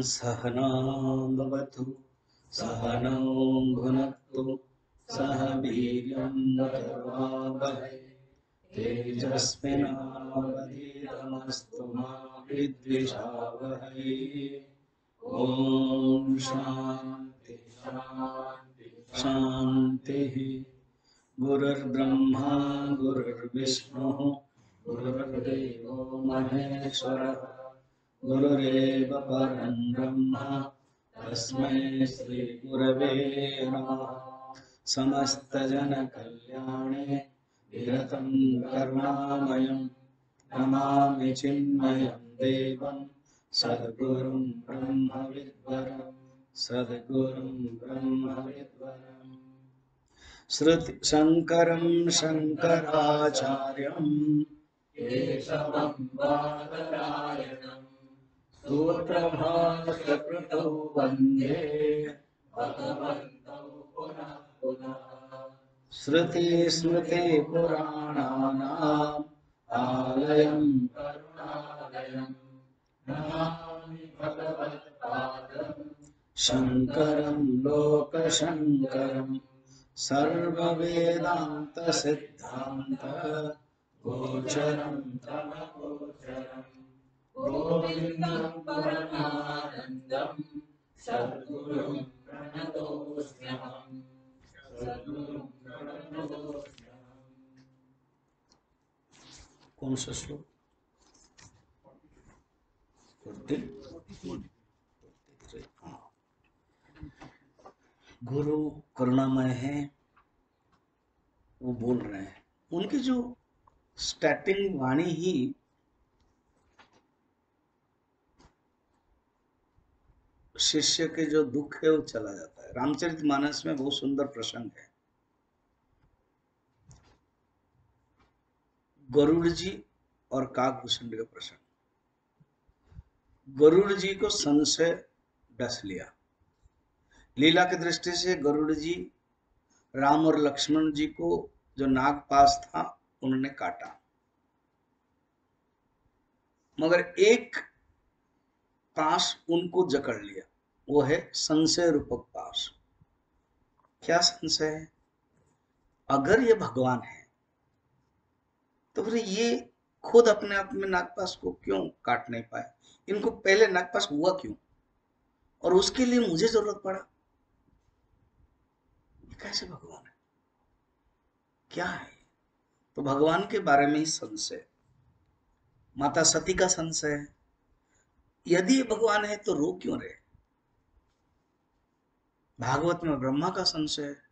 सहना भवतु सहनौ भुनक्तु सह वीर्यं करवावहै तेजस्विनावधीतमस्तु मा विद्विषावहै। ॐ शान्ति शान्ति शान्तिः। गुरुर्ब्रह्मा गुरुर्विष्णुः गुरुर्देवो महेश्वरः गुरुरेव परं ब्रह्म तस्मै श्री गुरवे नमः। समस्तजनकल्याणे निरतं करुणामयं नमामि चिन्मयं देवं सद्गुरुं ब्रह्मविद्वरं सद्गुरुं ब्रह्मविद्वरम्। श्रुति शंकरं शंकराचार्यं केशवं बादरायणं सूत्रभाष्यकृतौ वन्दे भगवन्तौ पुनः पुनः। श्रुति स्मृति पुराणानाम् आलयं करुणालयं नमामि भगवत्पादं शंकरं लोकशंकरम्। सर्ववेदांत सिद्धांत गोचरं तमगोचरं गोविन्दं परमानन्दं सद्गुरुं प्रणतोऽस्म्यहम् सद्गुरुं प्रणतोऽस्म्यहम्। कौन सा श्लोक? 43। गुरु करुणामय है, वो बोल रहे हैं। उनकी जो स्टार्टिंग वाणी ही शिष्य के जो दुख है वो चला जाता है। रामचरितमानस में बहुत सुंदर प्रसंग है। गरुड़ जी और काकभूषण का प्रसंग। गरुड़ जी को संशय डस लिया। लीला की दृष्टि से गरुड़ जी राम और लक्ष्मण जी को जो नागपाश था उन्होंने काटा, मगर एक पाश उनको जकड़ लिया, वो है संशय रूपक पाश। क्या संशय है? अगर ये भगवान है तो फिर ये खुद अपने आप में नागपाश को क्यों काट नहीं पाए? इनको पहले नागपाश हुआ क्यों और उसके लिए मुझे जरूरत पड़ा? ये कैसे भगवान है? क्या है? तो भगवान के बारे में ही संशय। माता सती का संशय है, यदि भगवान है तो रो क्यों रहे? भागवत में ब्रह्मा का संशय है।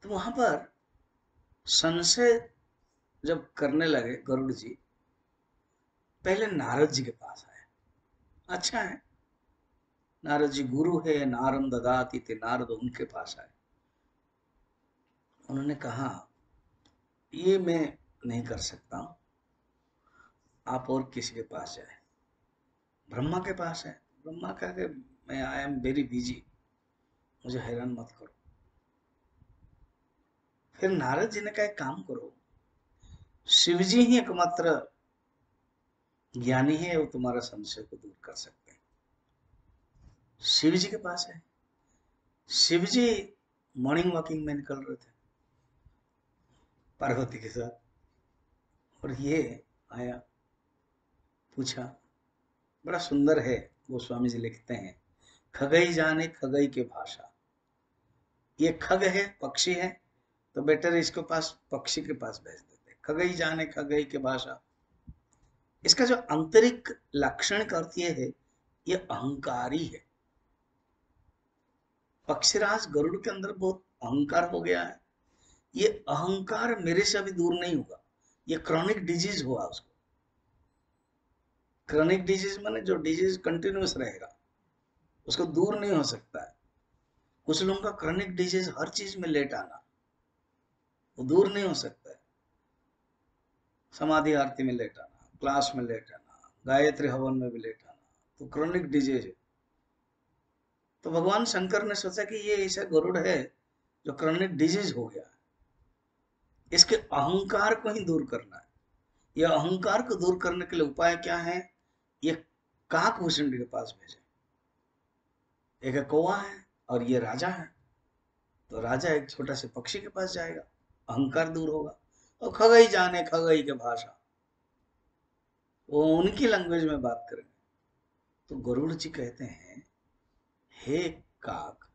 तो वहां पर संशय जब करने लगे गरुड़ जी, पहले नारद जी के पास आए। अच्छा है, नारद जी गुरु है, नारम ददाति थे, नारद उनके पास आए। उन्होंने कहा ये मैं नहीं कर सकता हूं, आप और किसी के पास जाए। ब्रह्मा के पास है। ब्रह्मा कहा कि मैं आई एम वेरी बिजी, मुझे हैरान मत करो। फिर नारद जी ने कहा एक काम करो, शिव जी ही एकमात्र ज्ञानी है, वो तुम्हारा संशय को दूर कर सकते हैं। शिव जी के पास है। शिव जी मॉर्निंग वॉकिंग में निकल रहे थे पार्वती के साथ, और ये आया, पूछा। बड़ा सुंदर है, वो स्वामी जी लिखते हैं, खगई जाने खगई के भाषा। ये खग है, पक्षी है, तो बेटर इसके पास पक्षी के पास भेज देते। खगई जाने खगई के भाषा। इसका जो आंतरिक लाक्षणिक अर्थ ये है, ये अहंकारी है। पक्षीराज गरुड़ के अंदर बहुत अहंकार हो गया है। ये अहंकार मेरे से अभी दूर नहीं होगा, ये क्रॉनिक डिजीज हुआ उसको। क्रॉनिक डिजीज माने जो डिजीज कंटिन्यूस रहेगा, उसको दूर नहीं हो सकता है। कुछ लोगों का क्रॉनिक डिजीज हर चीज में लेट आना, वो दूर नहीं हो सकता है। समाधि आरती में लेट आना, क्लास में लेट आना, गायत्री हवन में भी लेट आना, तो क्रॉनिक डिजीज है। तो भगवान शंकर ने सोचा कि ये ऐसा गरुड़ है जो क्रॉनिक डिजीज हो गया है, इसके अहंकार को ही दूर करना है। यह अहंकार को दूर करने के लिए उपाय क्या है? ये काक भूषण के पास भेजे। एक कौवा है और ये राजा है, तो राजा एक छोटा से पक्षी के पास जाएगा, अहंकार दूर होगा, और खगई जाने खगई के भाषा, वो उनकी लैंग्वेज में बात करेंगे। तो गरुड़ जी कहते हैं, हे काक,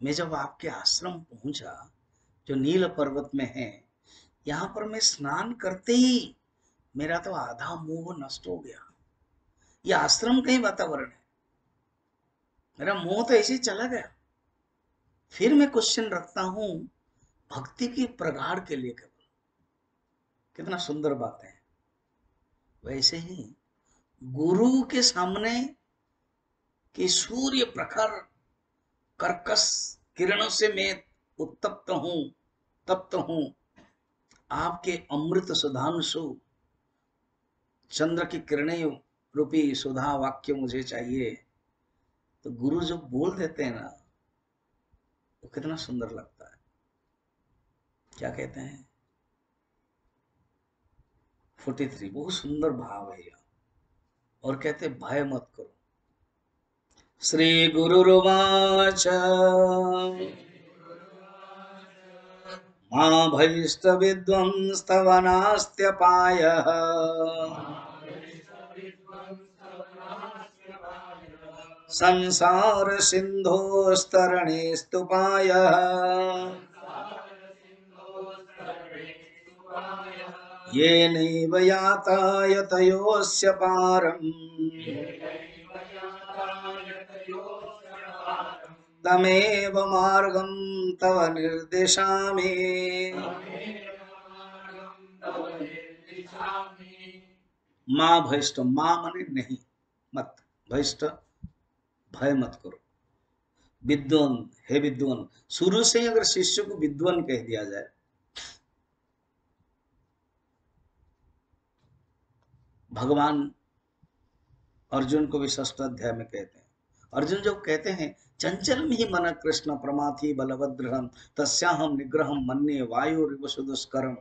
मैं जब आपके आश्रम पहुंचा जो नील पर्वत में है, यहाँ पर मैं स्नान करते ही मेरा तो आधा मोह नष्ट हो गया। ये आश्रम का ही वातावरण है, मेरा मोह तो ऐसे ही चला गया। फिर मैं क्वेश्चन रखता हूं भक्ति की प्रगाढ़ के लिए केवल। कितना सुंदर बात है। वैसे ही गुरु के सामने कि सूर्य प्रखर कर्कश किरणों से मैं उत्तप्त हूं, तप्त हूं, आपके अमृत सुधांशु चंद्र की किरणें रूपी सुधा वाक्य मुझे चाहिए। तो गुरु जो बोल देते हैं ना, वो कितना सुंदर लगता है। क्या कहते हैं 43, बहुत सुंदर भाव है यहाँ। और कहते भय मत करो। श्री गुरुर्वाच मां भयस्त विद्वंस्तवनास्त्यपायः संसार सिन्धोस्तरणेस्तुपायः येनैव यातायतयोऽस्य पारम् तमेव मार्गं तव निर्दिशामि। माँ भयष्ट, माँ मने नहीं, मत, भयष्ट भय मत करो। विद्वान, हे विद्वान, शुरू से ही अगर शिष्य को विद्वान कह दिया जाए, भगवान अर्जुन को भी 6 अध्याय में कहते हैं, अर्जुन जब कहते हैं चंचल में ही मन कृष्ण प्रमाथि बलभद्रहम तस्याहम निग्रहम मन्ये वायुरिव दुष्करम,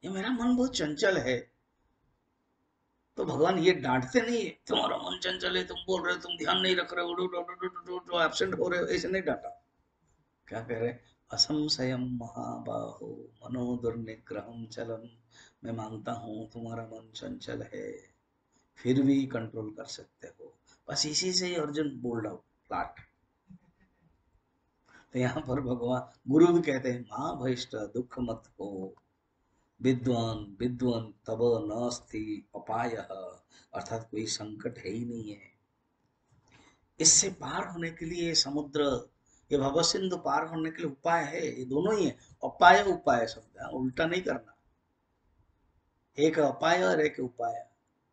ये मेरा मन बहुत चंचल है। तो भगवान ये डांटते नहीं है, तुम्हारा मन चंचल है, तुम बोल रहे हो, तुम ध्यान नहीं रख रहे हो, एब्सेंट हो रहे हो, ऐसे नहीं डांटा। क्या कह रहे, असंशयम महाबाहो मनो दुर्निग्रहम चलम, मैं मानता हूँ तुम्हारा मन चंचल है, फिर भी कंट्रोल कर सकते हो। बस इसी से ही अर्जुन बोल्ड आउट प्लाट। तो यहाँ पर भगवान गुरु भी कहते हैं माँ भयष्ट दुख मत हो, विद्वान विद्वान तब नास्ति अपायः, अर्थात कोई संकट है ही नहीं है। इससे पार होने के लिए समुद्र, ये भव सिंधु पार होने के लिए उपाय है, ये दोनों ही है। अपाय उपाय शब्द है, उल्टा नहीं करना। एक अपाय और एक उपाय।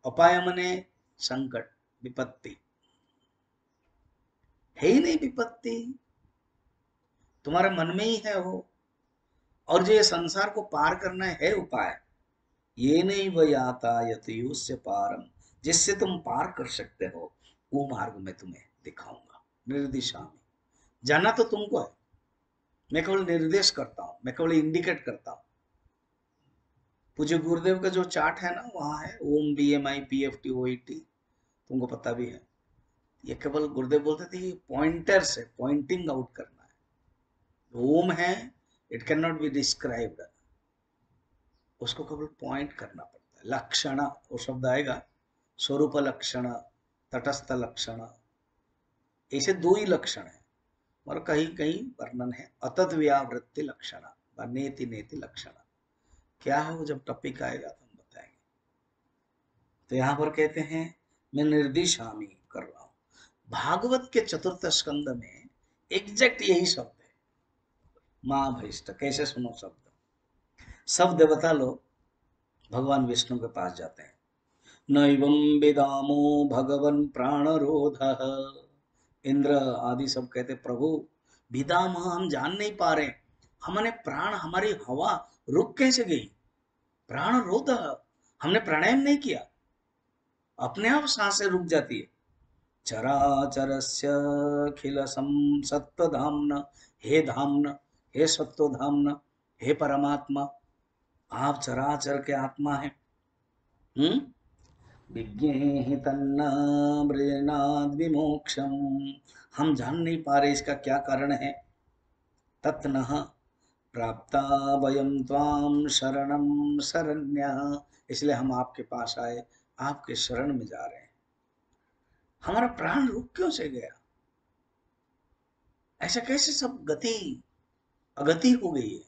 अपाय मने संकट, विपत्ति है ही नहीं, विपत्ति तुम्हारे मन में ही है वो। और जो ये संसार को पार करना है उपाय, ये नहीं वह यातायतयोस्य पारम, जिससे तुम पार कर सकते हो, वो मार्ग मैं तुम्हें दिखाऊंगा निर्दिशा में। जाना तो तुमको है, मैं केवल निर्देश करता हूं, मैं केवल इंडिकेट करता हूं। पूज्य गुरुदेव का जो चार्ट है ना, वहां है ओम BMI PFT OET, तुमको पता भी है। ये केवल गुरुदेव बोलते थे पॉइंटर्स है, पॉइंटिंग आउट करना है। ओम है, it can not be described, उसको केवल पॉइंट करना पड़ता है। लक्षण वो शब्द आएगा, स्वरूप लक्षण, तटस्थ लक्षण, ऐसे 2 ही लक्षण है। और कहीं कहीं वर्णन है अतद व्यावृत्ति लक्षण, नेति नेति लक्षण। क्या है वो, जब टॉपिक आएगा तो हम बताएंगे। तो यहाँ पर कहते हैं मैं निर्दिशामी कर रहा हूं। भागवत के 4th स्कंद में एग्जैक्ट यही शब्द है, माँ भयष्ट। कैसे सुनो शब्द बता लो। भगवान विष्णु के पास जाते हैं, नैवं विदामो भगवन् प्राणरोधः, इंद्र आदि सब कहते प्रभु विदाम, हम जान नहीं पा रहे, हमने प्राण, हमारी हवा रुक कैसे गई, प्राण रोध, हमने प्राणायाम नहीं किया, अपने आप सांसें रुक जाती है। चराचरस्य अखिल सत्वधाम्न, हे धाम्न, हे सत्वधाम्न, हे परमात्मा, आप चराचर के आत्मा है। विज्ञेहि तन्न मृणाद् विमोक्षम। हम जान नहीं पा रहे इसका क्या कारण है। तत्नः प्राप्ता वयं त्वां शरणं शरण्यः, इसलिए हम आपके पास आए, आपके शरण में जा रहे हैं। हमारा प्राण रुक क्यों से गया? ऐसा कैसे सब गति अगति हो गई है?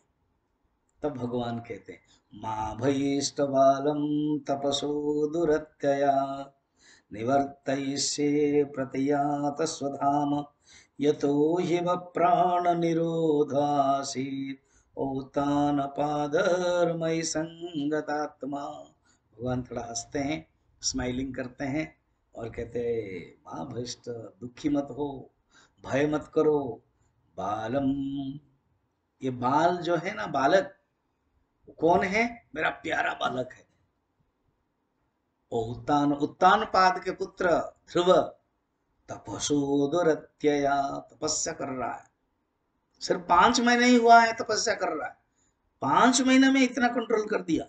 तब भगवान कहते हैं माँ भयष्ट बालम तपसो दुरत्यया निवर्तयिष्ये प्रतियात स्वधाम यतो हि वः प्राण निरोधासीत् औतान पादर्मयि संगतात्मा। भगवान थोड़ा हंसते हैं, स्माइलिंग करते हैं और कहते हैं माँ भयष्ट, दुखी मत हो, भय मत करो। बालम, ये बाल जो है ना, बालक, वो कौन है? मेरा प्यारा बालक है। ओ उत्तान, उत्तान पाद के पुत्र ध्रुव तपसो दुरत्यया, तपस्या कर रहा है। सिर्फ 5 महीने ही हुआ है तपस्या कर रहा है, 5 महीने में इतना कंट्रोल कर दिया।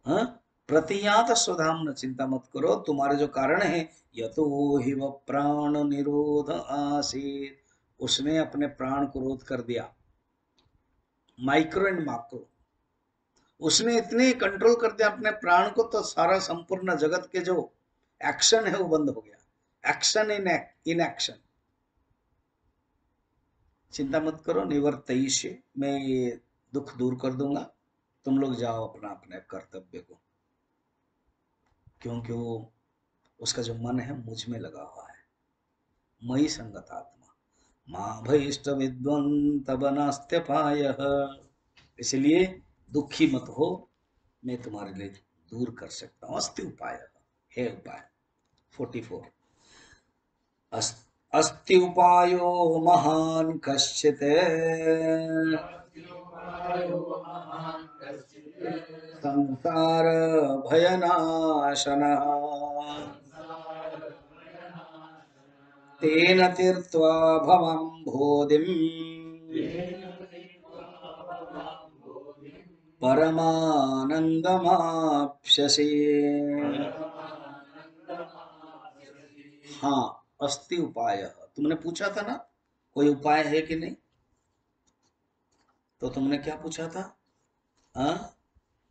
हाँ, प्रतियात स्वधाम, न चिंता मत करो, तुम्हारे जो कारण है, यतो हि वः प्राण निरोध आसीत्, उसने अपने प्राण को रोध कर दिया। माइक्रो एंड माक्रो, उसने इतने कंट्रोल कर दिया अपने प्राण को, तो सारा संपूर्ण जगत के जो एक्शन है वो बंद हो गया। Action in action. चिंता मत करो, निवर्तयिष्ये, मैं ये दुख दूर कर दूंगा, तुम लोग जाओ अपना अपने कर्तव्य को। क्योंकि वो, उसका जो मन है मुझ में लगा हुआ है। मयि संगत आत्मा माँ भयष्ट विद्वंत बनास्त्यपायः, इसलिए दुखी मत हो, मैं तुम्हारे लिए दूर कर सकता हूँ। अस्ति उपाय है, उपाय 44। अस्ति उपायो महान कश्चित् संसार भयनाशनः तेन तीर्त्वा भवं बोधिम् परमानंदमाप्स्यसि। हाँ, अस्ति उपाय, तुमने पूछा था ना कोई उपाय है कि नहीं, तो तुमने क्या पूछा था? हाँ,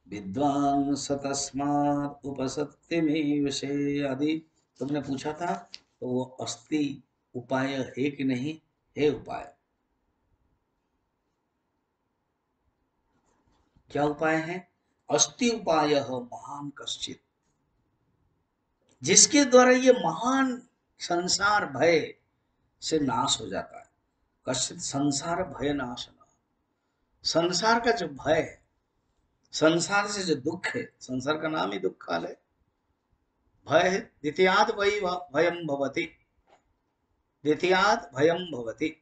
विद्वान सतस्मात् उपसत्यमेवशे आदि तुमने पूछा था, तो वो अस्ति उपाय है कि नहीं है? उपाय क्या उपाय है? अस्ति उपाय महान कश्चित, जिसके द्वारा ये महान संसार भय से नाश हो जाता है। कश्चित संसार भय नाशना, संसार का जो भय है, संसार से जो दुख है, संसार का नाम ही दुख काल है, भय है। द्वितीयाद वही भयम भवति, द्वितीयाद भयम भवति,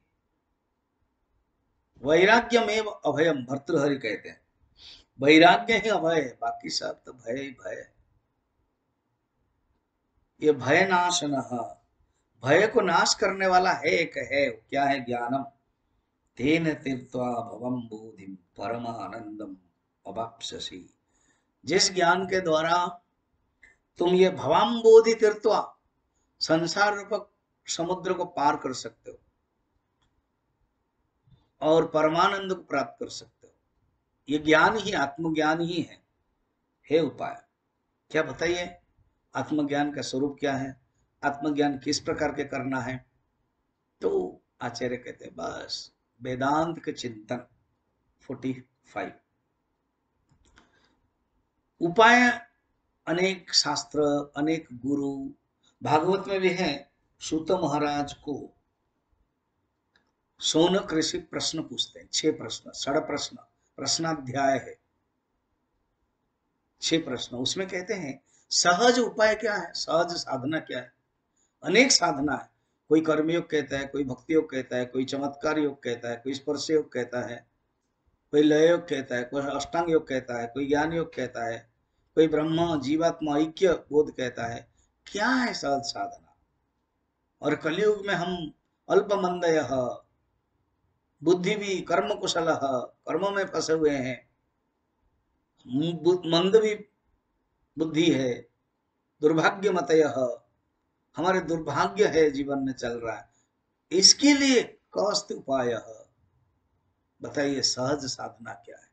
वैराग्यमेव अभयम, भर्तृहरि कहते हैं। वैराग्य ही अभय है, बाकी सब तो भय ही भय है। ये भय नाशन, भय को नाश करने वाला है एक है, क्या है? ज्ञानम तेन तीर्त्वा भवम बोधिम परमानंदम अवाप्स्यसि। जिस ज्ञान के द्वारा तुम ये भवम बोधि तीर्त्वा, संसार रूपक समुद्र को पार कर सकते हो और परमानंद को प्राप्त कर सकते हो, ये ज्ञान ही, आत्मज्ञान ही है उपाय। क्या बताइए, आत्मज्ञान का स्वरूप क्या है? आत्मज्ञान किस प्रकार के करना है? तो आचार्य कहते हैं बस वेदांत के चिंतन। 45 उपाय, अनेक शास्त्र, अनेक गुरु, भागवत में भी है। सूत महाराज को शौनक ऋषि प्रश्न पूछते हैं, 6 प्रश्न, 6 प्रश्न, प्रश्नाध्याय है, 6 प्रश्न। उसमें कहते हैं सहज उपाय क्या है, सहज साधना क्या है? अनेक साधना है, कोई कर्मयोग कहता है, कोई भक्ति योग कहता है, कोई चमत्कार योग कहता है, कोई स्पर्श योग कहता है, कोई लय योग कहता है, कोई अष्टांग योग कहता है, कोई ज्ञान योग कहता है, कोई ब्रह्म जीवात्मा ऐक्य बोध कहता है। क्या है सहज साधना? और कलयुग में हम अल्प मंदय, बुद्धि भी कर्म कुशल, कर्मों में फंसे हुए हैं, मंद भी बुद्धि है, दुर्भाग्य मतयः, हमारे दुर्भाग्य है जीवन में चल रहा है, इसके लिए कौस्त उपाय, बताइए सहज साधना क्या है।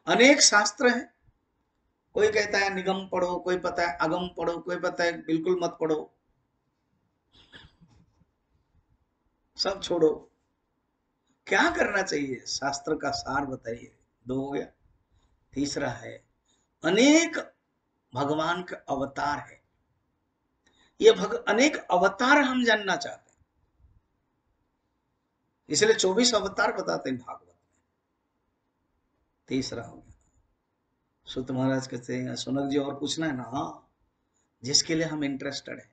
अनेक शास्त्र हैं, कोई कहता है निगम पढ़ो, कोई पता है अगम पढ़ो, कोई पता है बिल्कुल मत पढ़ो, सब छोड़ो। क्या करना चाहिए, शास्त्र का सार बताइए। दो हो गया। तीसरा है अनेक भगवान के अवतार है, ये अनेक अवतार हम जानना चाहते हैं, इसलिए 24 अवतार बताते हैं भागवत में। तीसरा हो गया। सुत महाराज कहते हैं सुनक जी और पूछना है ना? हाँ, जिसके लिए हम इंटरेस्टेड है,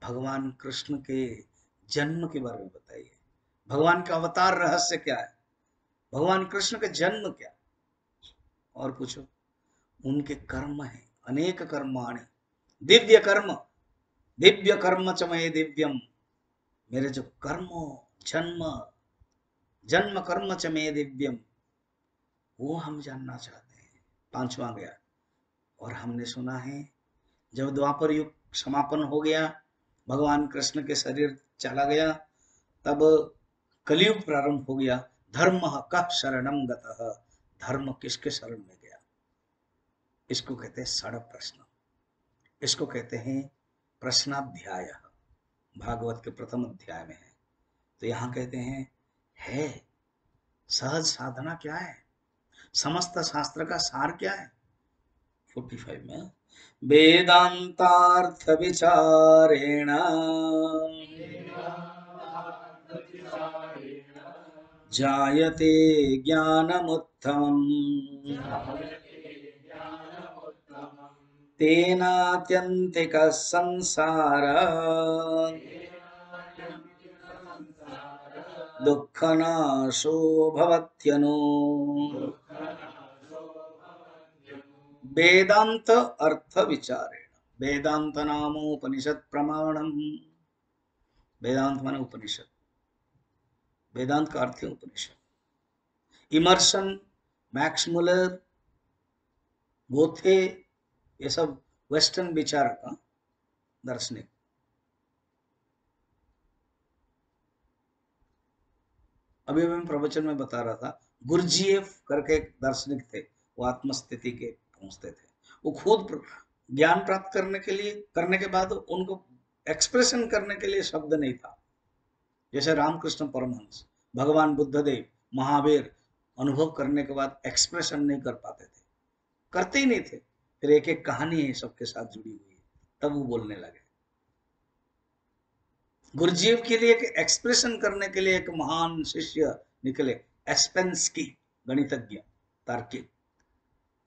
भगवान कृष्ण के जन्म के बारे में बताइए, भगवान का अवतार रहस्य क्या है, भगवान कृष्ण का जन्म क्या। और पूछो, उनके कर्म है, अनेक कर्माणि, दिव्य कर्म, दिव्य कर्म च मये दिव्यम, मेरे जो कर्म, जन्म जन्म कर्म च मये दिव्यम, वो हम जानना चाहते हैं। पांचवा गया। और हमने सुना है जब द्वापर युग समापन हो गया, भगवान कृष्ण के शरीर चला गया, तब कलयुग प्रारंभ हो गया। धर्म कः शरणं गतः, धर्म किसके शरण में गया? इसको कहते हैं षड प्रश्न, इसको कहते हैं प्रश्नाध्याय, भागवत के प्रथम अध्याय में है। तो यहां कहते हैं है सहज साधना क्या है, समस्त शास्त्र का सार क्या है। 45 में वेदांतार्थ विचारेण जायते ज्ञानमुत्तमम् तेनात्यन्तिकः संसारः दुःखनाशो भवत्यनु। वेदांत अर्थ विचारेण, वेदांत नामोपनिषद प्रमाणम, वेदांत माने उपनिषद, वेदांत का अर्थ है उपनिषद। इमर्सन, मैक्स मुलर, गोथे, ये सब वेस्टर्न विचार का दार्शनिक। अभी मैं प्रवचन में बता रहा था, गुरजीएफ करके एक दार्शनिक थे, वो आत्मस्थिति के पहुंचते थे। वो खुद ज्ञान प्राप्त करने के बाद उनको एक्सप्रेशन करने के लिए शब्द नहीं था। जैसे रामकृष्ण परमहंस, भगवान बुद्धदेव, महावीर अनुभव करने के बाद एक्सप्रेशन नहीं कर पाते थे, करते ही नहीं थे। फिर एक एक कहानी है सबके साथ जुड़ी हुई है, तब वो बोलने लगे। गुरुजीव के लिए एक्सप्रेशन करने के लिए एक महान शिष्य निकले, एस्पेंस्की, गणितज्ञ, तार्किक,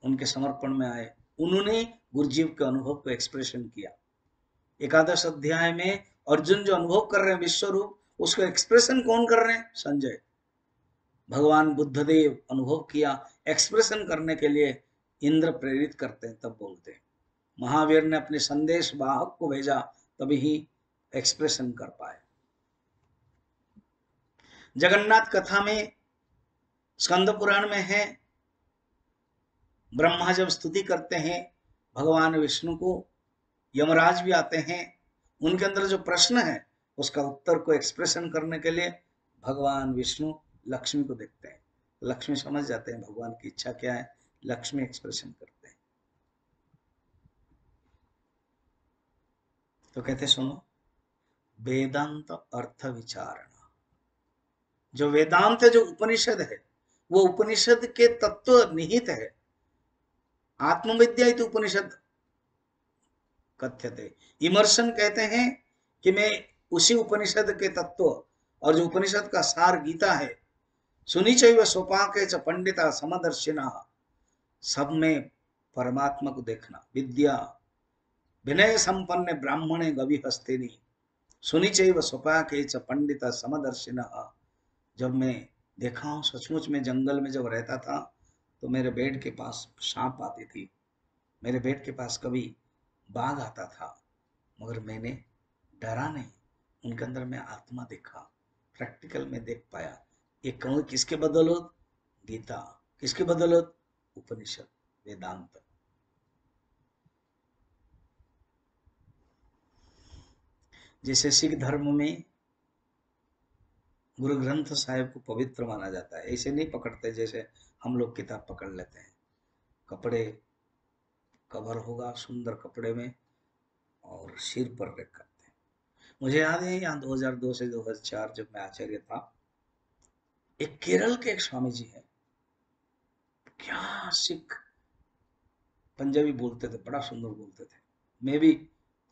उनके समर्पण में आए। उन्होंने गुरुजीव के अनुभव को एक्सप्रेशन किया। एकादश अध्याय में अर्जुन जो अनुभव कर रहे हैं विश्व रूप, उसको एक्सप्रेशन कौन कर रहे हैं? संजय। भगवान बुद्धदेव अनुभव किया, एक्सप्रेशन करने के लिए इंद्र प्रेरित करते हैं, तब बोलते हैं। महावीर ने अपने संदेश वाहक को भेजा, तभी ही एक्सप्रेशन कर पाए। जगन्नाथ कथा में, स्कंद पुराण में है, ब्रह्मा जब स्तुति करते हैं भगवान विष्णु को, यमराज भी आते हैं, उनके अंदर जो प्रश्न है उसका उत्तर को एक्सप्रेशन करने के लिए भगवान विष्णु लक्ष्मी को देखते हैं। लक्ष्मी समझ जाते हैं भगवान की इच्छा क्या है, लक्ष्मी एक्सप्रेशन करते हैं। तो कहते सुनो, वेदांत अर्थ विचारणा, जो वेदांत है, जो उपनिषद है, वो उपनिषद के तत्व निहित है। आत्मविद्या इति उपनिषद कथ्यते। इमर्शन कहते हैं कि मैं उसी उपनिषद के तत्व, और जो उपनिषद का सार गीता है, सुनी चैव स्वपाके च पंडिता समदर्शिना, सब में परमात्मा को देखना। विद्या विनय संपन्न ब्राह्मणे गवि हस्तिनी, सुनी चैव स्वपाके च पंडिता समदर्शिना। जब मैं देखा हूं, सचमुच में जंगल में जब रहता था तो मेरे बेड के पास सांप आती थी, मेरे बेड के पास कभी बाघ आता था, मगर मैंने डरा नहीं। उनके अंदर मैं आत्मा देखा, प्रैक्टिकल में देख पाया। ये कहूँ किसके बदौलत? गीता। किसके बदौलत? उपनिषद, वेदांत। जैसे सिख धर्म में गुरु ग्रंथ साहिब को पवित्र माना जाता है, ऐसे नहीं पकड़ते जैसे हम लोग किताब पकड़ लेते हैं। कपड़े, कवर होगा सुंदर कपड़े में और सिर पर रख करते हैं। मुझे याद है यहाँ 2002 से 2004 जब मैं आचार्य था, एक केरल के एक स्वामी जी है, क्या सिख पंजाबी बोलते थे, बड़ा सुंदर बोलते थे। मैं भी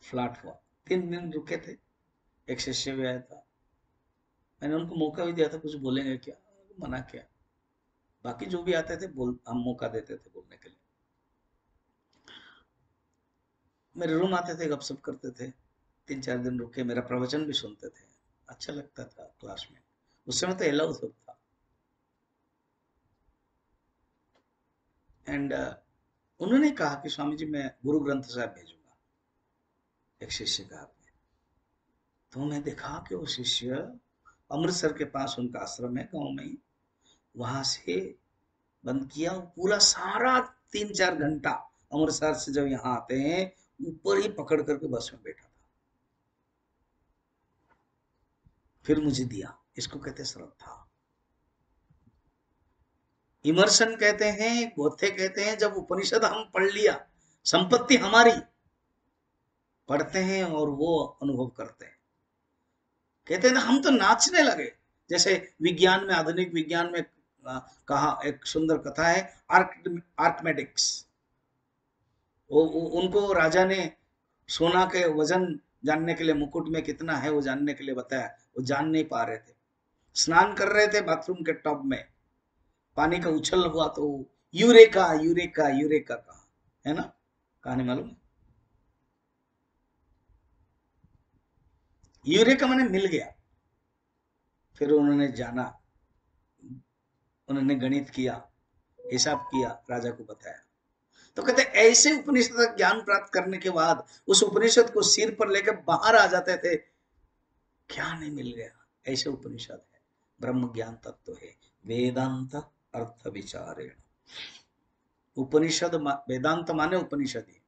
फ्लैट हुआ, 3 दिन रुके थे, एक शिष्य भी आया था, मैंने उनको मौका भी दिया था कुछ बोलेंगे क्या, मना किया। बाकी जो भी आते थे बोल, हम मौका देते थे बोलने के लिए। मेरे रूम आते थे, गपशप करते थे, 3-4 दिन रुके, मेरा प्रवचन भी सुनते थे, अच्छा लगता था क्लास में। उस समय तो अलाउ सब था। एंड उन्होंने कहा कि स्वामी जी मैं गुरु ग्रंथ साहब भेजूंगा, एक शिष्य का हाथ में। तो मैं देखा कि वो शिष्य अमृतसर के पास उनका आश्रम है गांव में ही, वहां से बंद किया, पूरा सारा 3-4 घंटा अमृतसर से जब यहाँ आते हैं ऊपर ही पकड़ करके बस में बैठा था। फिर मुझे दिया, इसको कहते श्रद्धा। इमर्शन कहते हैं, गोथे कहते हैं, जब उपनिषद हम पढ़ लिया, संपत्ति हमारी, पढ़ते हैं और वो अनुभव करते हैं। कहते हैं ना, हम तो नाचने लगे। जैसे विज्ञान में, आधुनिक विज्ञान में कहा, एक सुंदर कथा है, आर्कमेडिक्स। उनको राजा ने सोना के वजन जानने के लिए, मुकुट में कितना है वो जानने के लिए बताया, वो जान नहीं पा रहे थे। स्नान कर रहे थे बाथरूम के टब में, पानी का उछल हुआ तो यूरेका यूरेका यूरेका कहा, है ना, कहानी मालूम है? यूरेका मैंने मिल गया। फिर उन्होंने जाना, उन्होंने गणित किया, हिसाब किया, राजा को बताया। तो कहते ऐसे उपनिषद का ज्ञान प्राप्त करने के बाद उस उपनिषद को सिर पर लेकर बाहर आ जाते थे, क्या नहीं मिल गया। ऐसे उपनिषद है, ब्रह्म ज्ञान तत्व है, वेदांत अर्थ विचारेण। उपनिषद वेदांत माने उपनिषद ही,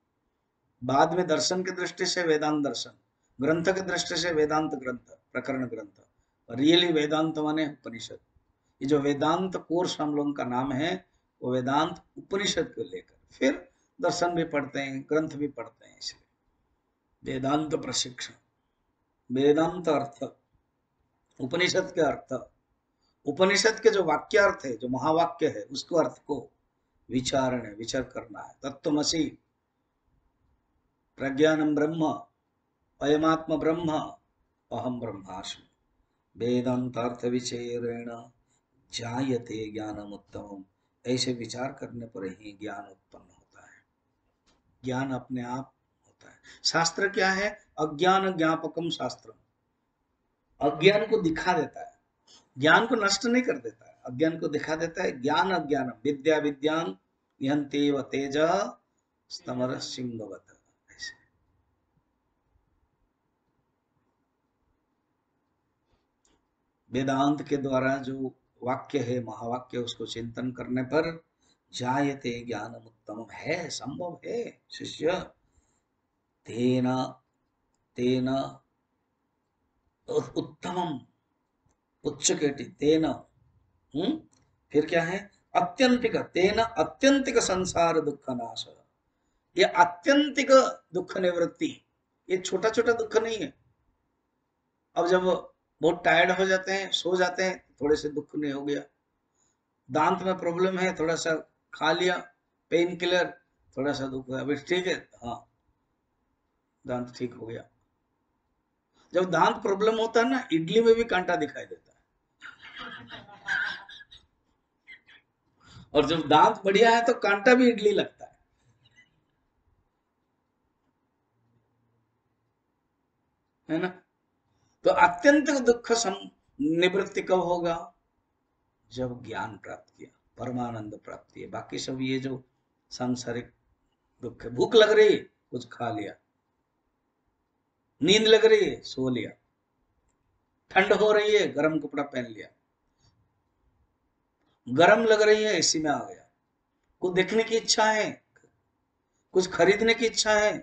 बाद में दर्शन की दृष्टि से वेदांत दर्शन, ग्रंथ की दृष्टि से वेदांत ग्रंथ, प्रकरण ग्रंथ, रियली वेदांत माने उपनिषद। ये जो वेदांत कोर्स हम लोगों का नाम है, वो वेदांत उपनिषद को लेकर, फिर दर्शन भी पढ़ते हैं, ग्रंथ भी पढ़ते हैं। इसलिए वेदांत प्रशिक्षण, वेदांत अर्थ, उपनिषद के अर्थ, उपनिषद के जो वाक्यार्थ है, जो महावाक्य है, उसको अर्थ को विचारण है, विचार करना है। तत्वमसि, प्रज्ञानम ब्रह्म, अयमात्म ब्रह्म, अहम ब्रह्मास्मि, वेदांतार्थ विचेरेण जायते ज्ञानम उत्तमम। ऐसे विचार करने पर ही ज्ञान उत्पन्न होता है, ज्ञान अपने आप होता है। शास्त्र क्या है? अज्ञान ज्ञापकम शास्त्रम, अज्ञान को दिखा देता है, ज्ञान को नष्ट नहीं कर देता है, अज्ञान को दिखा देता है। ज्ञान अज्ञान, विद्या विद्याम निहंतेव तेज स्तमर सिंहवत। ऐसे वेदांत के द्वारा जो वाक्य है, महावाक्य, उसको चिंतन करने पर जायते ज्ञान उत्तम है, संभव है शिष्य। तेना तेना उत्तमम, उच्च कोटि, तेना। फिर क्या है? अत्यंतिक, तेना अत्यंतिक संसार दुख नाश। ये अत्यंतिक दुख निवृत्ति, ये छोटा छोटा दुख नहीं है। अब जब बहुत टायर्ड हो जाते हैं, सो जाते हैं, थोड़े से दुख नहीं हो गया। दांत में प्रॉब्लम है, थोड़ा सा खा लिया पेन किलर, थोड़ा सा दुख है, अभी ठीक है, हाँ दांत ठीक हो गया। जब दांत प्रॉब्लम होता है ना, इडली में भी कांटा दिखाई देता है, और जब दांत बढ़िया है तो कांटा भी इडली लगता है ना। तो अत्यंत दुख निवृत्ति कब होगा? जब ज्ञान प्राप्त किया, परमानंद प्राप्त किया। बाकी सब ये जो सांसारिक दुख है, भूख लग रही है कुछ खा लिया, नींद लग रही है सो लिया, ठंड हो रही है गर्म कपड़ा पहन लिया, गर्म लग रही है एसी में आ गया, कुछ देखने की इच्छा है, कुछ खरीदने की इच्छा है,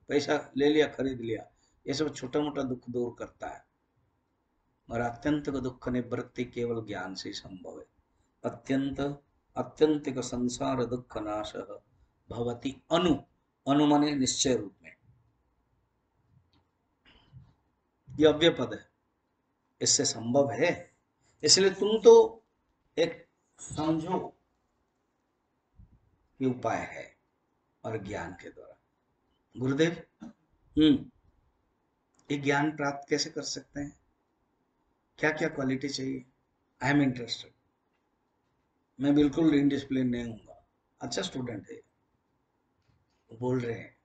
पैसा ले लिया खरीद लिया। ये सब छोटा मोटा दुख दूर करता है। और अत्यंत दुख निवृत्ति केवल ज्ञान से संभव है। अत्यंत अत्यंतिक संसार दुख नाश भवति अनु, अनु माने निश्चय रूप में, ये अव्यय पद है, इससे संभव है। इसलिए तुम तो एक समझो कि उपाय है और ज्ञान के द्वारा। गुरुदेव ये ज्ञान प्राप्त कैसे कर सकते हैं, क्या क्या क्वालिटी चाहिए? I am interested. मैं बिल्कुल इनडिसिप्लिन नहीं हूँगा, अच्छा स्टूडेंट है, बोल रहे हैं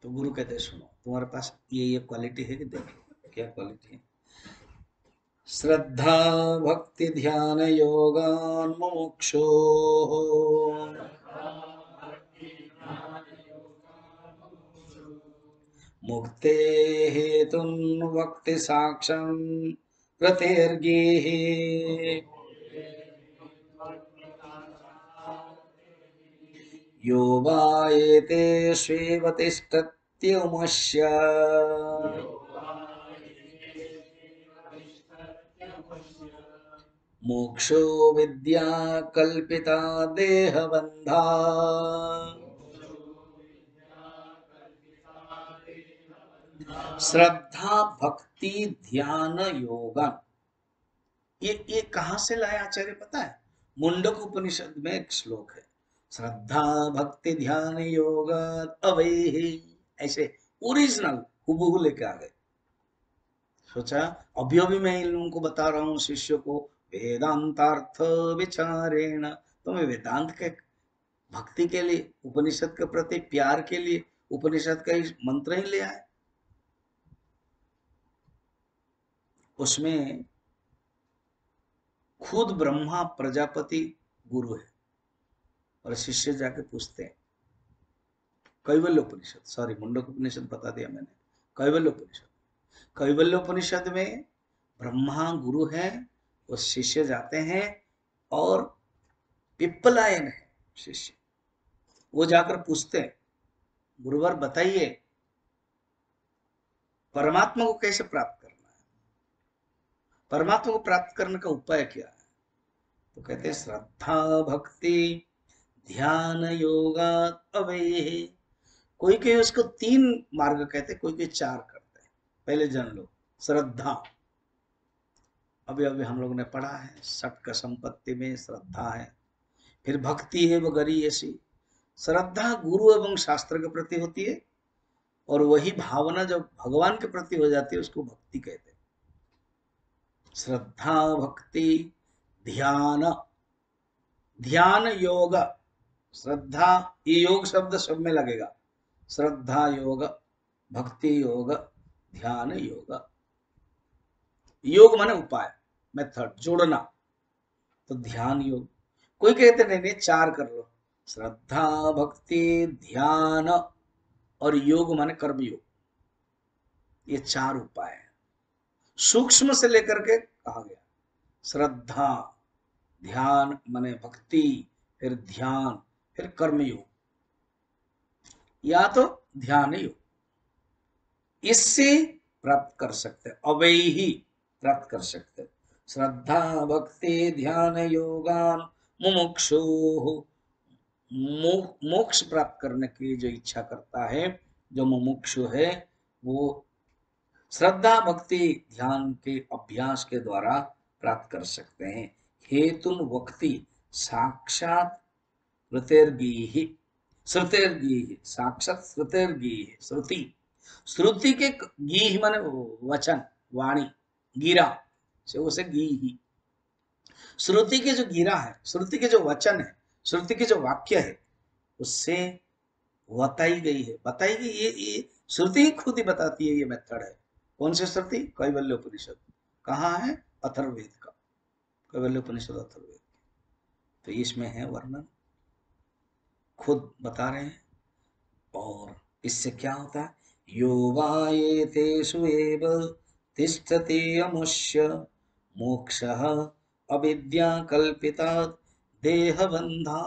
तो गुरु कहते हैं सुनो, तुम्हारे पास ये क्वालिटी है कि देखो क्या क्वालिटी है। श्रद्धा भक्ति ध्यान योगान मोक्षो मुक्ते हेतुन वक्ति साक्षं रतेर्गेः यो वा एतेष्वेव तिष्ठत्यमुष्य मोक्षो विद्या कल्पिता देहबन्धा श्रद्धा भक्ति ध्यान योगा। ये कहां से लाया आचार्य पता है? मुंडक उपनिषद में एक श्लोक है, श्रद्धा भक्ति ध्यान योग अवैहि, ऐसे ओरिजिनल हुबहू लेके आ गए। सोचा अभी अभी मैं इन लोगों को बता रहा हूँ शिष्य को, वेदांतार्थ विचारेण, तो मैं वेदांत के भक्ति के लिए, उपनिषद के प्रति प्यार के लिए उपनिषद का मंत्र ही ले आए। उसमें खुद ब्रह्मा प्रजापति गुरु है और शिष्य जाके पूछते हैं, कैवल्य उपनिषद, सॉरी मुंडक उपनिषद बता दिया मैंने, कैवल्य उपनिषद, कैवल्य उपनिषद में ब्रह्मा गुरु है, वो शिष्य जाते हैं और पिप्पलायन है शिष्य, वो जाकर पूछते हैं गुरुवर बताइए परमात्मा को कैसे प्राप्त करना है, परमात्मा को प्राप्त करने का उपाय क्या है? तो कहते हैं श्रद्धा भक्ति ध्यान योगा अवैहि। कोई कोई उसको 3 मार्ग कहते, कोई कोई 4 करते हैं। पहले जान लो श्रद्धा, अभी अभी हम लोग ने पढ़ा है, षटक संपत्ति में श्रद्धा है। फिर भक्ति है, वो गरी ऐसी श्रद्धा गुरु एवं शास्त्र के प्रति होती है, और वही भावना जब भगवान के प्रति हो जाती है उसको भक्ति कहते हैं। श्रद्धा भक्ति ध्यान, ध्यान योग, श्रद्धा ये योग शब्द सब में लगेगा, श्रद्धा योग, भक्ति योग, ध्यान योग। योग माने उपाय, मेथड, जोड़ना, तो ध्यान योग। कोई कहते नहीं नहीं 4 कर लो, श्रद्धा भक्ति ध्यान और योग माने कर्म योग, ये 4 उपाय है। सूक्ष्म से लेकर के कहा गया, श्रद्धा ध्यान माने भक्ति, फिर ध्यान, फिर कर्म योग, या तो ध्यान योग, इससे प्राप्त कर सकते, अवैहि प्राप्त कर सकते। श्रद्धा भक्ति ध्यान योगान मुमुक्षु, मोक्ष प्राप्त करने की जो इच्छा करता है, जो मुमुक्षु है, वो श्रद्धा भक्ति ध्यान के अभ्यास के द्वारा प्राप्त कर सकते हैं। हेतुन वक्ति साक्षात श्रुतेर्गीहि, श्रुतेर्गीहि साक्षात श्रुतेर्गीहि, श्रुति, श्रुति के गी माने वचन, वाणी, गिरा से उसे गी ही, श्रुति के जो गिरा है, श्रुति के जो वचन है, श्रुति के जो वाक्य है, उससे बताई गई है, बताई गई, ये श्रुति ही खुद ही बताती है, ये मेथड है। कौन सी श्रुति? कैवल्य उपनिषद। कहाँ है? अथर्ववेद का, कैवल्य उपनिषद अथर्ववेद। तो इसमें है वर्णन, खुद बता रहे हैं। और इससे क्या होता है? यो वा एतेषु एव तिष्ठति अमुष्य मोक्षः अविद्या कल्पिता देहबन्धा।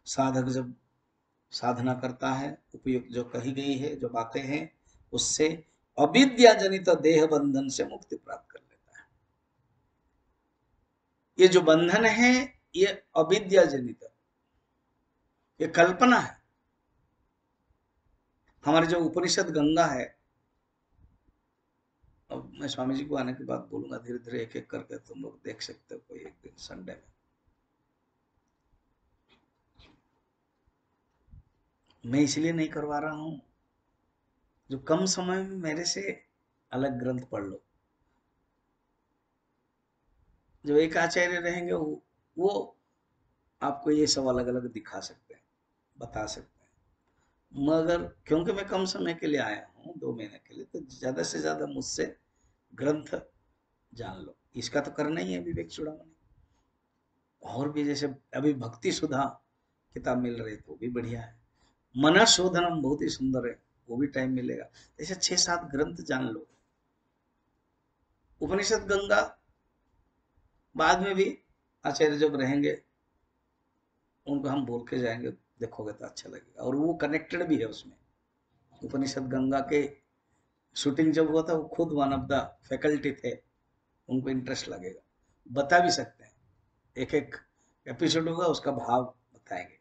साधक जब साधना करता है, उपयुक्त जो कही गई है जो बातें हैं, उससे अविद्या जनित देह बंधन से मुक्ति प्राप्त कर लेता है। ये जो बंधन है ये अविद्या जनित, ये कल्पना है। हमारे जो उपनिषद गंगा है, अब मैं स्वामी जी को आने के बाद बोलूंगा धीरे धीरे एक एक करके, तुम लोग देख सकते हो कोई एक दिन संडे में। मैं इसलिए नहीं करवा रहा हूं, जो कम समय में मेरे से अलग ग्रंथ पढ़ लो। जो एक आचार्य रहेंगे वो आपको ये सब अलग अलग दिखा सकते हैं, बता सकते हैं। मगर क्योंकि मैं कम समय के लिए आया हूँ, 2 महीने के लिए, तो ज्यादा से ज्यादा मुझसे ग्रंथ जान लो। इसका तो करना ही है विवेक चूड़ामणि। और भी जैसे अभी भक्ति सुधा किताब मिल रही तो भी बढ़िया है। मनशोधनम बहुत ही सुंदर है, वो भी टाइम मिलेगा। ऐसे 6-7 ग्रंथ जान लो। उपनिषद गंगा बाद में भी आचार्य जब रहेंगे उनको हम बोल के जाएंगे, देखोगे तो अच्छा लगेगा। और वो कनेक्टेड भी है उसमें। उपनिषद गंगा के शूटिंग जब हुआ था, वो खुद वन ऑफ द फैकल्टी थे, उनको इंटरेस्ट लगेगा, बता भी सकते हैं। एक एक एपिसोड होगा उसका भाव बताएंगे।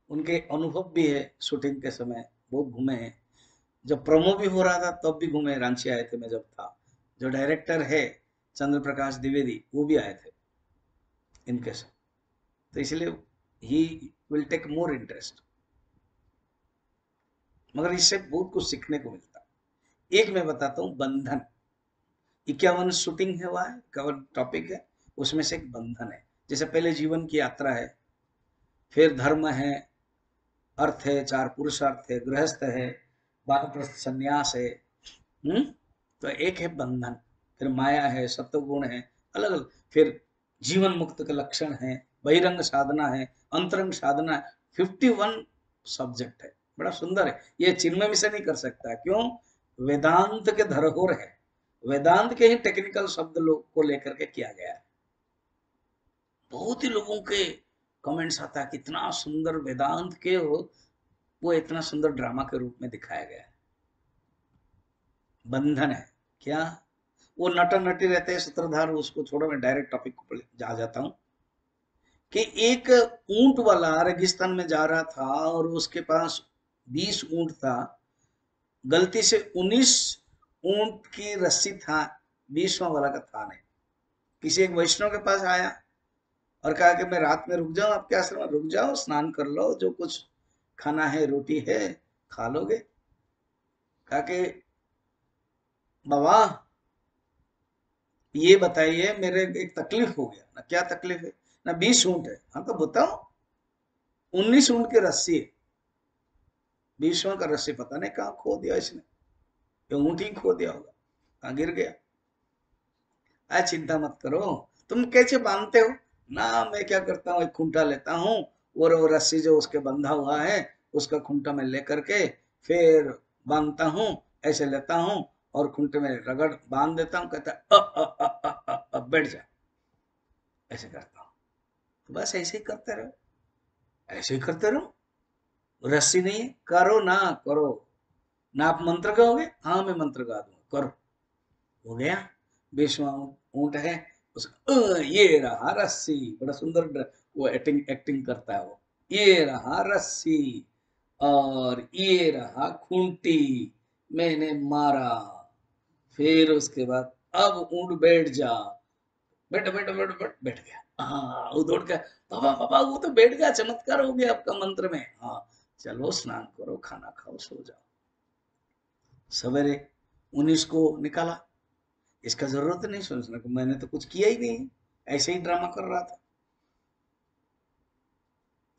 उनके अनुभव भी है, शूटिंग के समय बहुत घूमे हैं। जब प्रोमो भी हो रहा था तब भी घूमे, रांची आए थे मैं जब था। जो डायरेक्टर है चंद्र प्रकाश द्विवेदी, वो भी आए थे इनके साथ, तो इसलिए he will take more interest. मगर इससे बहुत कुछ सीखने को मिलता है। एक मैं बताता हूँ, बंधन 51 शूटिंग है, वह 51 टॉपिक है, उसमें से एक बंधन है। जैसे पहले जीवन की यात्रा है, फिर धर्म है, अर्थ है, 4 पुरुषार्थ है, गृहस्थ है, वानप्रस्थ संन्यास है। तो एक है बंधन, फिर माया है, सत्वगुण है, अलग अलग। फिर जीवन मुक्त का लक्षण है, बहिरंग साधना है, अंतरंग साधना है। 51 सब्जेक्ट है, बड़ा सुंदर है। ये चिन्मय मिशन नहीं कर सकता, क्यों? वेदांत के धरोहर है, वेदांत के ही टेक्निकल शब्द लोग को लेकर के किया गया है। बहुत ही लोगों के कमेंट्स आता है कितना सुंदर वेदांत के हो, वो इतना सुंदर ड्रामा के रूप में दिखाया गया है। बंधन है क्या? वो नटा नटी रहते हैं सूत्रधार, उसको छोड़ो, मैं डायरेक्ट टॉपिक को जा जाता हूँ। कि एक ऊंट वाला रेगिस्तान में जा रहा था और उसके पास 20 ऊंट था। गलती से 19 ऊंट की रस्सी था, 20वां वाला का था नहीं। किसी एक वैष्णव के पास आया और कहा कि मैं रात में रुक जाऊं आपके आश्रम में? रुक जाओ, स्नान कर लो, जो कुछ खाना है, रोटी है, खा लोगे। कहा कि बाबा ये बताइए, मेरे एक तकलीफ हो गया ना। क्या तकलीफ है? ना 20 ऊंट है। हाँ तो बताओ। 19 ऊंट की रस्सी है, 20वां का रस्सी पता नहीं कहाँ खो दिया इसने, ये ऊंट ही खो दिया होगा, कहाँ गिर गया। चिंता मत करो। तुम कैसे बांधते हो? ना मैं क्या करता हूँ, एक खूंटा लेता हूँ और वो रस्सी जो उसके बंधा हुआ है उसका खूंटा में लेकर के फिर बांधता हूँ, ऐसे लेता हूँ और खूंटे में रगड़ बांध देता हूँ। कहता है बैठ जा। ऐसे करता हूँ। तो बस ऐसे ही करते रहो, ऐसे ही करते रहो। रस्सी नहीं है, करो ना करो ना। आप मंत्र गाओगे? हाँ मैं मंत्र गा दूंगा, करो। हो गया। 20वां ऊंट है, ये रहा रस्सी। बड़ा सुंदर वो एक्टिंग एक्टिंग करता है वो। ये रहा रस्सी और ये रहा खूंटी, मैंने मारा। फिर उसके बाद अब ऊंट बैठ जा। बैठ बैठ बैठ बैठ बैठ गया। हाँ, वो दौड़ के, बाबा बाबा वो तो बैठ गया, चमत्कार हो गया आपका मंत्र में। हाँ चलो स्नान करो, खाना खाओ, सो जाओ। सवेरे 19 को निकाला। इसका जरूरत नहीं सोचने को, मैंने तो कुछ किया ही नहीं, ऐसे ही ड्रामा कर रहा था।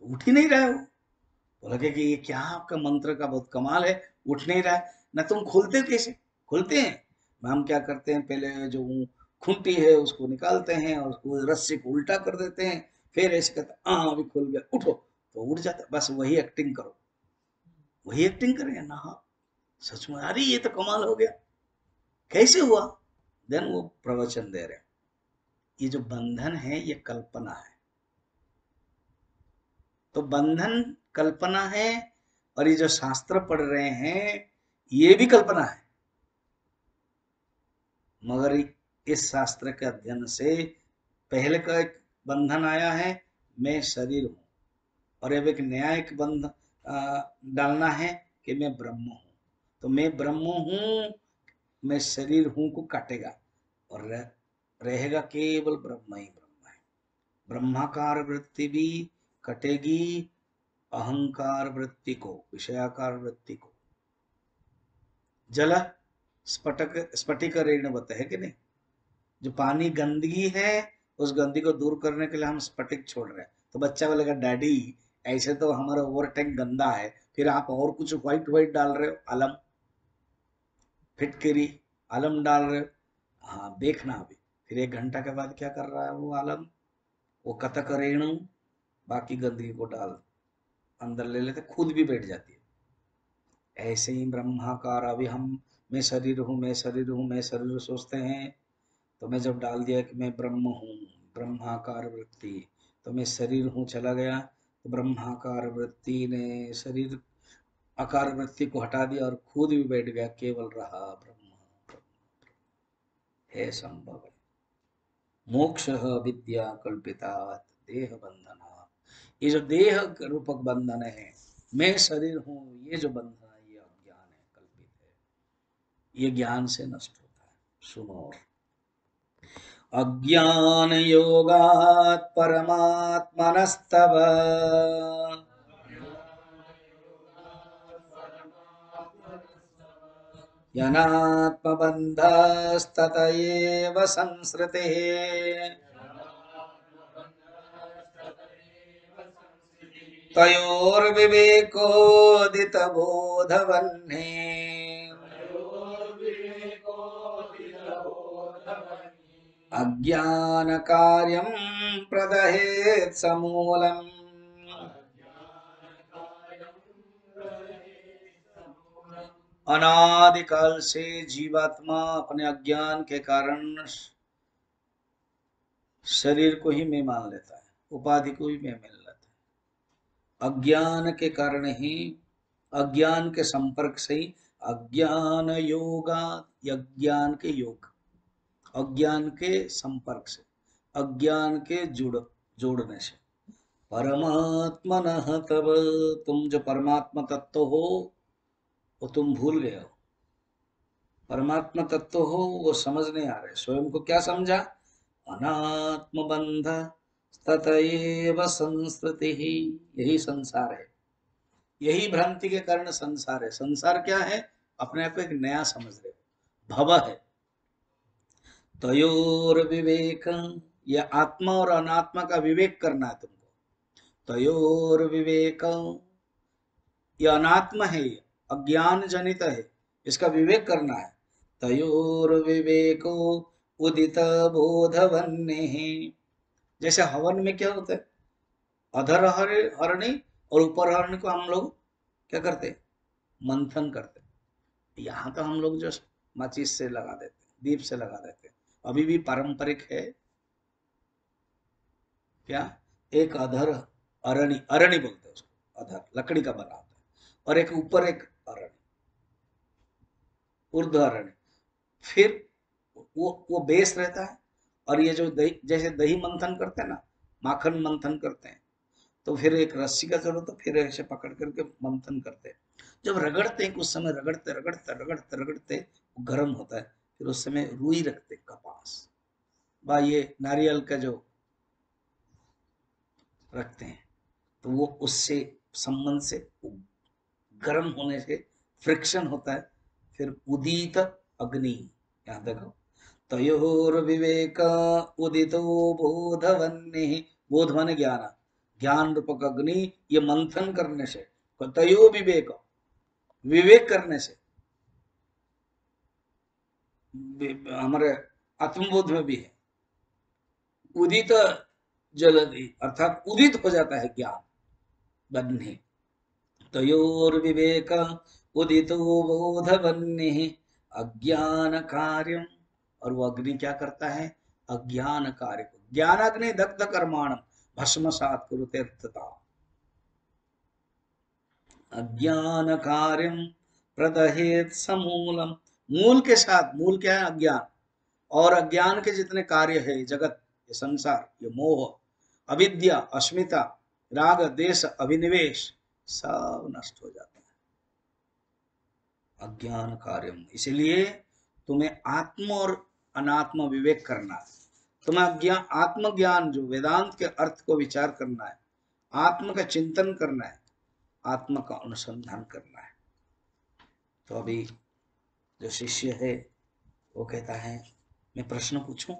उठ ही नहीं रहा है वो। तो लगे कि ये क्या आपका मंत्र का बहुत कमाल है, उठ नहीं रहा है ना। तुम खोलते कैसे? खोलते हैं, हम क्या करते हैं, पहले जो खूंटी है उसको निकालते हैं और उसको रस्सी को उल्टा कर देते हैं, फिर ऐसे कहते हैं हाँ अभी खुल गया, उठो, तो उठ जाता है। बस वही एक्टिंग करो, वही एक्टिंग करें ना। हाँ सच में, अरे ये तो कमाल हो गया, कैसे हुआ? देन वो प्रवचन दे रहे हैं। ये जो बंधन है ये कल्पना है। तो बंधन कल्पना है, और ये जो शास्त्र पढ़ रहे हैं ये भी कल्पना है। मगर इस शास्त्र के अध्ययन से पहले का एक बंधन आया है, मैं शरीर हूँ, और अब एक नया एक बंधन डालना है कि मैं ब्रह्म हूँ। तो मैं ब्रह्म हूँ, मैं शरीर हूँ को काटेगा और रहेगा केवल ब्रह्म ही ब्रह्म है। ब्रह्माकार वृत्ति भी कटेगी, अहंकार वृत्ति को, विषयाकार वृत्ति को। जल स्फटिक रेणुवत है कि नहीं? जो पानी गंदगी है, उस गंदगी को दूर करने के लिए हम स्फटिक छोड़ रहे हैं। तो बच्चा बोलेगा डैडी ऐसे तो हमारा ओवर टैंक गंदा है, फिर आप और कुछ व्हाइट व्हाइट डाल रहे हो, अलम फिटकरी आलम डाल रहे हो। हाँ देखना अभी, फिर 1 घंटा के बाद क्या कर रहा है वो आलम, वो कतक रेणु बाकी गंदगी को डाल अंदर ले लेते, खुद भी बैठ जाती है। ऐसे ही ब्रह्माकार, अभी हम मैं शरीर हूँ, मैं शरीर हूँ, मैं शरीर सोचते हैं, तो मैं जब डाल दिया कि मैं ब्रह्म हूँ, ब्रह्माकार वृत्ति, तो मैं शरीर हूँ चला गया, तो ब्रह्माकार वृत्ति ने शरीर आकार वृत्ति को हटा दिया और खुद भी बैठ गया, केवल रहा ब्रह्म है, संभव है। मोक्ष विद्या कल्पिता देह बंधना, ये जो देह रूपक बंधन है, मैं शरीर हूँ, ये जो बंधन है, ये अज्ञान है, कल्पित है, ये ज्ञान से नष्ट होता है। सुनो, अज्ञान योगात् परमात्मनस्तव यनात्मबन्धस्तत एव संसृतिः तयोर्विवेकोदितबोधवह्निः अज्ञानकार्यं प्रदहेत् समूलम्। अनादिकाल से जीवात्मा अपने अज्ञान के कारण शरीर को ही मैं मान लेता है, उपाधि को ही मैं मान लेता है। अज्ञान के कारण ही, अज्ञान के संपर्क से ही, अज्ञान योगा, अज्ञान के योग, अज्ञान के संपर्क से, अज्ञान के जोड़ने से, परमात्मनः तब, तुम जो परमात्मा तत्व हो वो तुम भूल गए हो। परमात्मा तत्व हो वो समझ नहीं आ रहे, स्वयं को क्या समझा, अनात्म बंध ततएव संस्कृति ही, यही संसार है, यही भ्रांति के कारण संसार है। संसार क्या है, अपने आप को एक नया समझ रहे हो, भव है। तयोर विवेक, यह आत्मा और अनात्मा का विवेक करना है तुमको। तयोर विवेक, यह अनात्मा है, अज्ञान जनित है, इसका विवेक करना है। तयोर विवेको उदित बोधवन्ने, जैसे हवन में क्या होता है, अधर हरणी और ऊपर हरणी को हम लोग क्या करते, मंथन करते। यहाँ तो हम लोग जो माचिस से लगा देते, दीप से लगा देते, अभी भी पारंपरिक है क्या, एक अधर अरणी, अरणी बोलते हैं उसको, अधर लकड़ी का बना होता है, और एक ऊपर एक अरणी, ऊर्ध्व अरणी, फिर वो बेस रहता है। और ये जो दही, जैसे दही मंथन करते हैं ना, माखन मंथन करते हैं, तो फिर एक रस्सी का जरूरत है, फिर ऐसे पकड़ करके मंथन करते हैं। जब रगड़ते हैं, कुछ समय रगड़ते रगड़ते रगड़ते रगड़ते वो गर्म होता है, फिर उस समय रुई रखते, कपास बा ये नारियल का जो रखते हैं, तो वो उससे संबंध से गर्म होने से फ्रिक्शन होता है, फिर उदित अग्नि, यहाँ देखो, तयोर्विवेक उदितो बोधवन्नि, बोध माने ज्ञान, ज्ञान रूपक अग्नि, ये मंथन करने से, तयो विवेक, विवेक करने से, हमारे आत्मबोध में भी है, उदित जलधि, अर्थात उदित हो जाता है ज्ञान बन्ही। तयोर्विवेक उदितो बोधवन्नि अज्ञान कार्यम, और वो अग्नि क्या करता है, अज्ञान कार्य को, ज्ञानाग्नि दग्ध कर्माणम भस्मसात् कुरुते तथा, अज्ञान कार्यम प्रदहेत समूलम, मूल के साथ, मूल क्या है, अज्ञान, और अज्ञान के जितने कार्य है, जगत, ये संसार, ये मोह, अविद्या, अस्मिता, राग, देश, अभिनिवेश, सब नष्ट हो जाते हैं अज्ञान कार्यम। इसलिए तुम्हें आत्म और अनात्म विवेक करना है। तुम्हें आत्मज्ञान, जो वेदांत के अर्थ को विचार करना है, आत्म का चिंतन करना है, आत्मा का अनुसंधान करना है। तो अभी जो शिष्य है वो कहता है मैं प्रश्न पूछूं,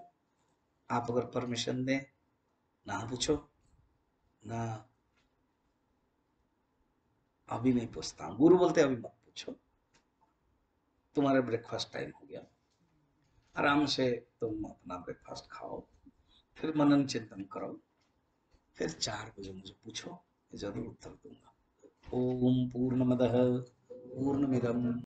आप अगर परमिशन दें। ना पूछो ना, अभी नहीं पूछता। गुरु बोलते अभी मत पूछो, तुम्हारा ब्रेकफास्ट टाइम हो गया, आराम से तुम अपना ब्रेकफास्ट खाओ, फिर मनन चिंतन करो, फिर 4 बजे मुझे पूछो, जरूर उत्तर दूंगा। ओम पूर्णमदः पूर्णमिदं